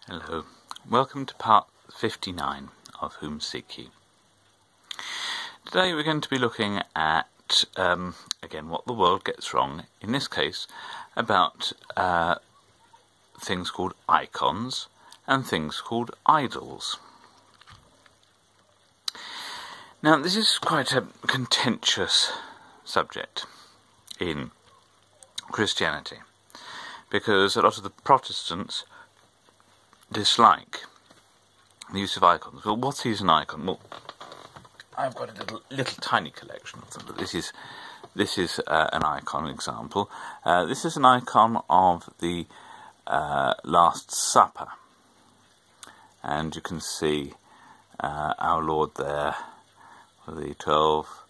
Hello, welcome to part 59 of Whom Seek Ye. Today we're going to be looking at, again, what the world gets wrong, in this case, about things called icons and things called idols. Now, this is quite a contentious subject in Christianity, because a lot of the Protestants dislike the use of icons. Well, what is an icon? Well, I've got a little tiny collection of them, but this is an icon example. This is an icon of the Last Supper, and you can see our Lord there with the 12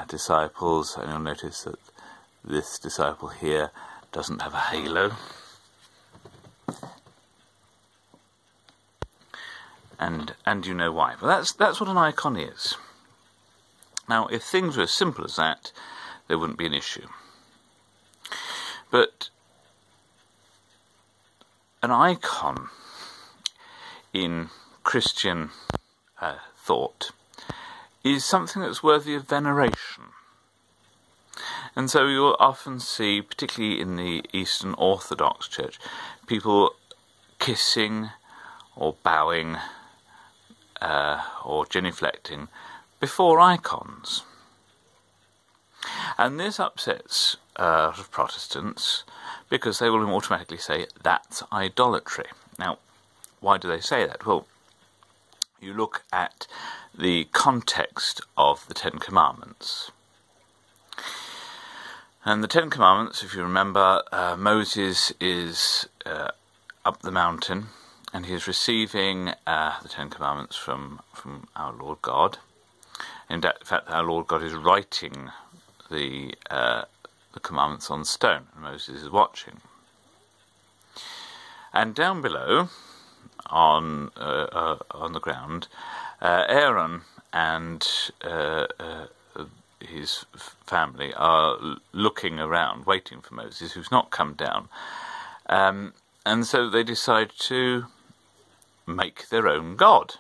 disciples, and you'll notice that this disciple here doesn't have a halo. And you know why. But that's what an icon is. Now, if things were as simple as that, there wouldn't be an issue. But an icon in Christian thought is something that's worthy of veneration. And so you'll often see, particularly in the Eastern Orthodox Church, people kissing or bowing or genuflecting before icons. And this upsets a lot of Protestants because they will automatically say that's idolatry. Now, why do they say that? Well, you look at the context of the Ten Commandments. And the Ten Commandments, if you remember, Moses is up the mountain, and he is receiving the Ten Commandments from our Lord God. In fact, our Lord God is writing the commandments on stone, and Moses is watching. And down below, on the ground, Aaron and his family are looking around, waiting for Moses, who's not come down. And so they decide to make their own god.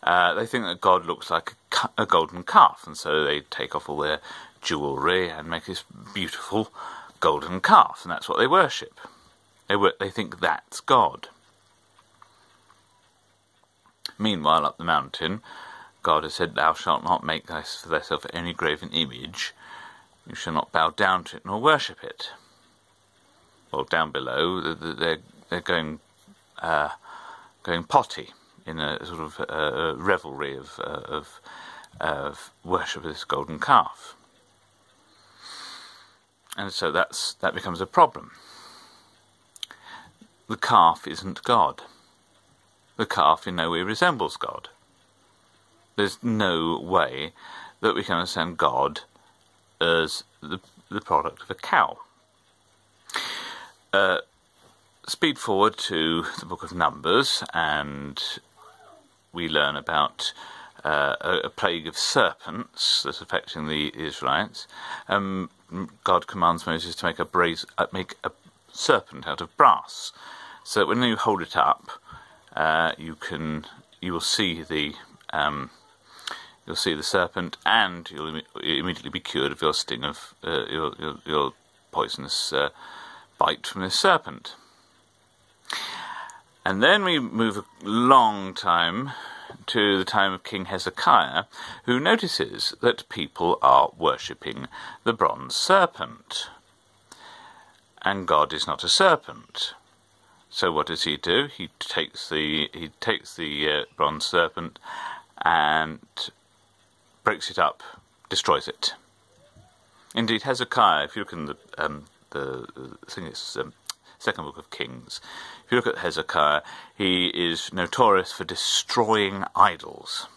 They think that God looks like a golden calf, and so they take off all their jewellery and make this beautiful golden calf, and that's what they worship. They think that's God. Meanwhile, up the mountain, God has said, "Thou shalt not make for thyself any graven image. You shall not bow down to it nor worship it." Well, down below, they're going potty in a sort of revelry of worship of this golden calf, and so that becomes a problem. The calf isn't God. The calf in no way resembles God. There's no way that we can understand God as the product of a cow. Speed forward to the book of Numbers, and we learn about a plague of serpents that's affecting the Israelites. God commands Moses to make a serpent out of brass, so that when you hold it up, you will see the serpent, and you'll immediately be cured of your sting of your poisonous bite from this serpent. And then we move a long time to the time of King Hezekiah, who notices that people are worshipping the bronze serpent. And God is not a serpent. So what does he do? He takes the bronze serpent and breaks it up, destroys it. Indeed, Hezekiah, if you look in the second book of Kings, if you look at Hezekiah, he is notorious for destroying idols.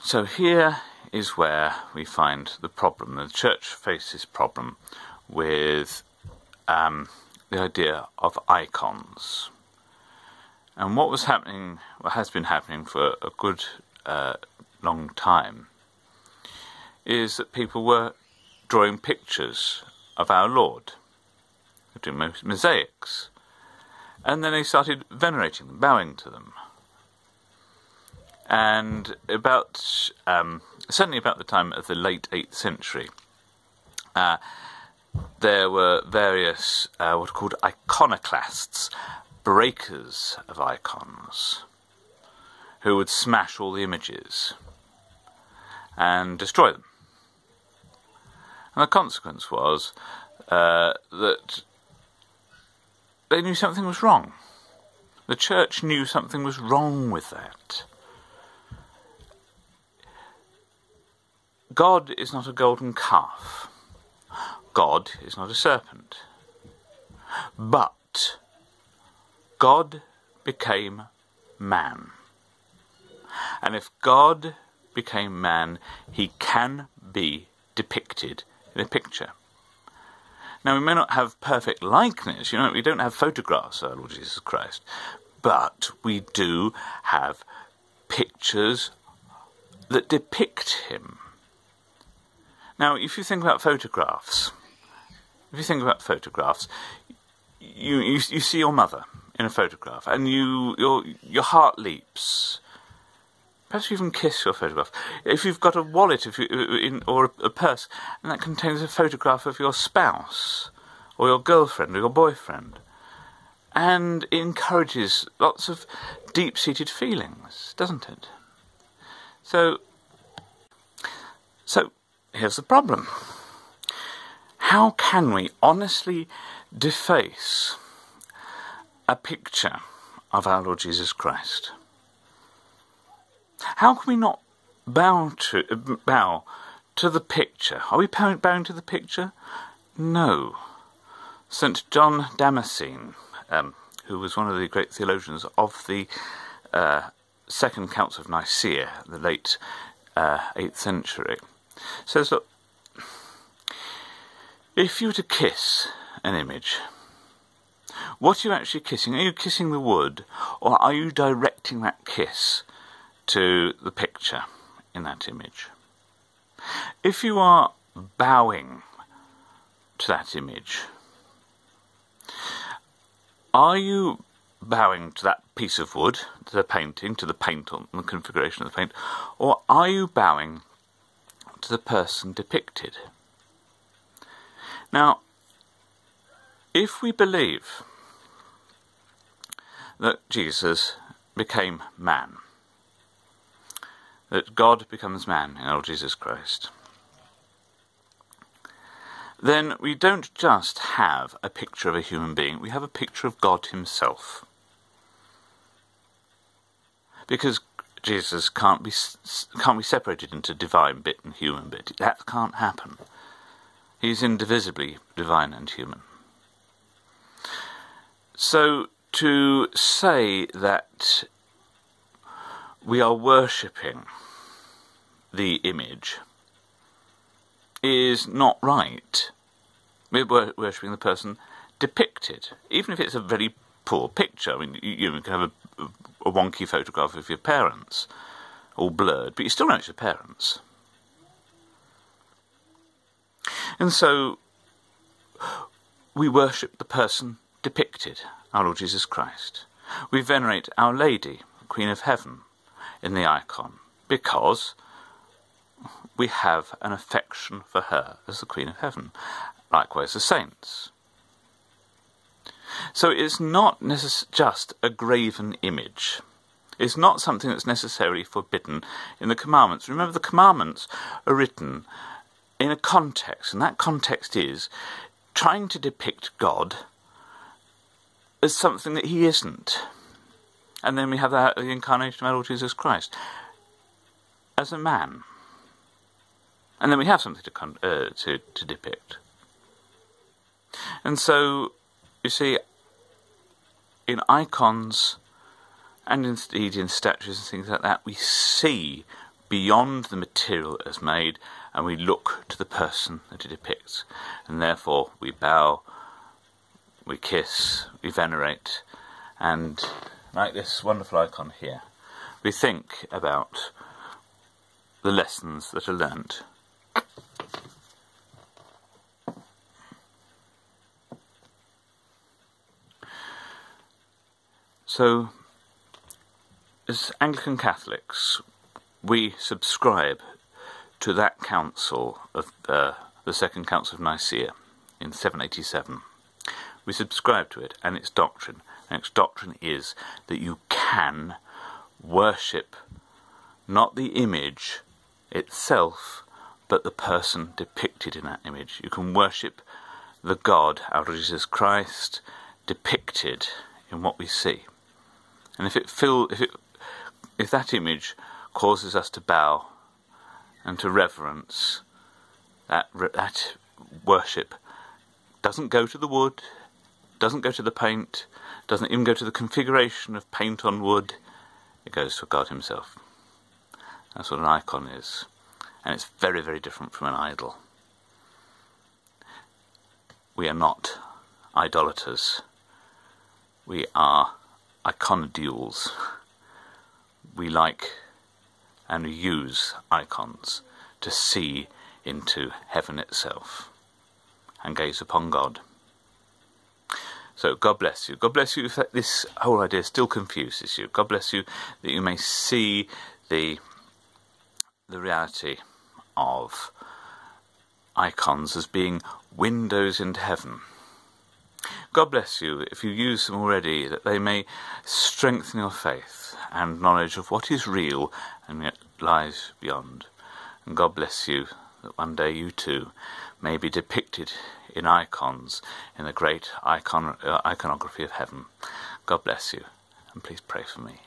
So here is where we find the problem. The church faces problem with the idea of icons. And what has been happening for a good long time, is that people were drawing pictures of our Lord. doing mosaics. And then they started venerating them, bowing to them. And certainly about the time of the late 8th century, there were various what are called iconoclasts, breakers of icons, who would smash all the images and destroy them. And the consequence was that they knew something was wrong. The church knew something was wrong with that. God is not a golden calf. God is not a serpent. But God became man. And if God became man, he can be depicted in a picture. Now, we may not have perfect likeness, we don't have photographs of our Lord Jesus Christ, but we do have pictures that depict him. Now, if you think about photographs, you see your mother in a photograph, and your heart leaps. Perhaps you even kiss your photograph. If you've got a wallet or a purse, and that contains a photograph of your spouse, or your girlfriend, or your boyfriend, and it encourages lots of deep-seated feelings, doesn't it? So here's the problem. How can we honestly deface a picture of our Lord Jesus Christ? How can we not bow to the picture? Are we bowing to the picture? No. St. John Damascene, who was one of the great theologians of the Second Council of Nicaea, the late 8th century, says, look, if you were to kiss an image, what are you actually kissing? Are you kissing the wood, or are you directing that kiss to the picture in that image? If you are bowing to that image, are you bowing to that piece of wood, to the painting, to the paint on the configuration of the paint, or are you bowing to the person depicted? Now, if we believe that Jesus became man, that God becomes man in our Lord Jesus Christ, then we don't just have a picture of a human being, we have a picture of God himself. Because Jesus can't be separated into divine bit and human bit. That can't happen. He's indivisibly divine and human. So to say that we are worshipping the image is not right. We're worshipping the person depicted, even if it's a very poor picture. I mean, you can have a wonky photograph of your parents, all blurred, but you still know it's your parents. And so we worship the person depicted, our Lord Jesus Christ. We venerate Our Lady, Queen of Heaven, in the icon, because we have an affection for her as the Queen of Heaven. Likewise the saints. So it's not just a graven image. It's not something that's necessarily forbidden in the commandments. Remember, the commandments are written in a context, and that context is trying to depict God as something that he isn't. And then we have the incarnation of our Lord Jesus Christ as a man. And then we have something to depict. And so, you see, in icons and indeed in statues and things like that, we see beyond the material that is made, and we look to the person that it depicts. And therefore we bow, we kiss, we venerate, and like this wonderful icon here, we think about the lessons that are learnt. So, as Anglican Catholics, we subscribe to that council of the Second Council of Nicaea in 787. We subscribe to it and its doctrine. And its doctrine is that you can worship not the image itself, but the person depicted in that image. You can worship the God, our Lord Jesus Christ, depicted in what we see. And if that image causes us to bow and to reverence, that worship doesn't go to the wood, doesn't go to the paint, doesn't even go to the configuration of paint on wood. It goes to God himself. That's what an icon is. And it's very, very different from an idol. We are not idolaters. We are iconodules. We like and use icons to see into heaven itself and gaze upon God. So God bless you. God bless you if this whole idea still confuses you. God bless you that you may see the reality of icons as being windows into heaven. God bless you if you use them already, that they may strengthen your faith and knowledge of what is real and yet lies beyond. And God bless you that one day you too may be depicted in icons in the great iconography of heaven. God bless you, and please pray for me.